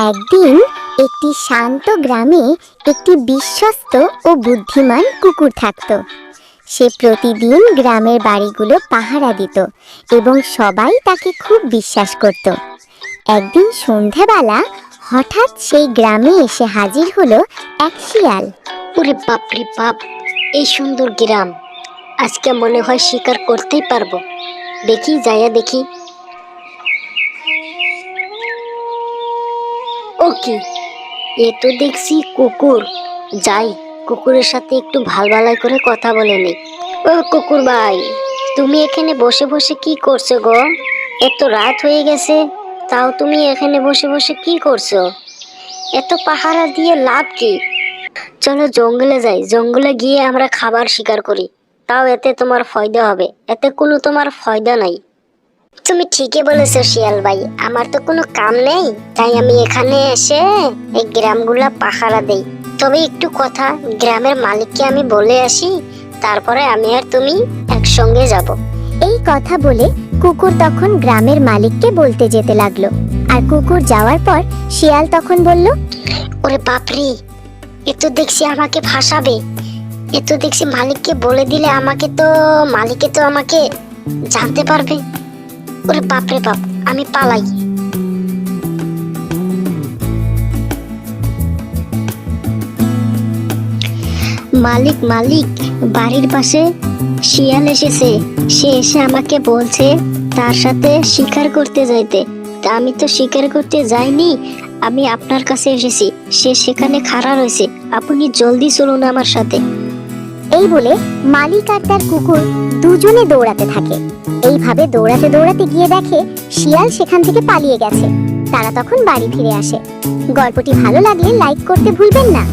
একদিন একটি শান্ত গ্রামে একটি বিশ্বস্ত ও বুদ্ধিমান কুকুর থাকত। সে প্রতিদিন গ্রামের বাড়িগুলো পাহারা দিত এবং সবাই তাকে খুব বিশ্বাস করত। একদিন সন্ধ্যাবেলা হঠাৎ সেই গ্রামে এসে হাজির হলো এক শিয়াল। ওরে বাপরে বাপ, এই সুন্দর গ্রাম! আজকে মনে হয় শিকার করতেই পারবো। দেখি, যাইয়া দেখি। ও কি, এ তো দেখছি কুকুর। যাই, কুকুরের সাথে একটু ভালাই করে কথা বলে নি। ও কুকুর ভাই, তুমি এখানে বসে বসে কি করছো গো? এত রাত হয়ে গেছে, তাও তুমি এখানে বসে বসে কি করছো? এত পাহারা দিয়ে লাভ কি? চলো জঙ্গলে যাই, জঙ্গলে গিয়ে আমরা খাবার শিকার করি। তাও এতে তোমার ফায়দা হবে, এতে কোনো তোমার ফায়দা নাই। তুমি ঠিকই বলেছো শিয়াল ভাই, আমার তো কোনো কাম নেই, তাই আমি এখানে এসে এই গ্রামগুলা পাহারা দেই। তবে একটু কথা, গ্রামের মালিককে আমি বলে আসি, তারপরে আমি আর তুমি একসঙ্গে যাব। এই কথা বলে কুকুর তখন গ্রামের মালিককে বলতে যেতে লাগলো। আর কুকুর যাওয়ার পর শিয়াল তখন বলল, ওরে বাপরে, এ তো দেখছি আমাকে ফাঁসাবে। এ তো দেখছি মালিককে বলে দিলে মালিকে তো আমাকে জানতে পারবে। ওরে বাপরে বাপ, আমি পালাই। মালিক মালিক, বাড়ির পাশে শিয়াল এসেছে। সে এসে আমাকে বলছে তার সাথে শিকার করতে যাইতে। তা আমি তো শিকার করতে যাইনি, আমি আপনার কাছে এসেছি। সে সেখানে খাড়া রয়েছে, আপনি জলদি চলুন আমার সাথে। এই বলে মালিক আর তার কুকুর দুজনে দৌড়াতে থাকে। এইভাবে দৌড়াতে দৌড়াতে গিয়ে দেখে শিয়াল সেখান থেকে পালিয়ে গেছে। তারা তখন বাড়ি ফিরে আসে। গল্পটি ভালো লাগলে লাইক করতে ভুলবেন না।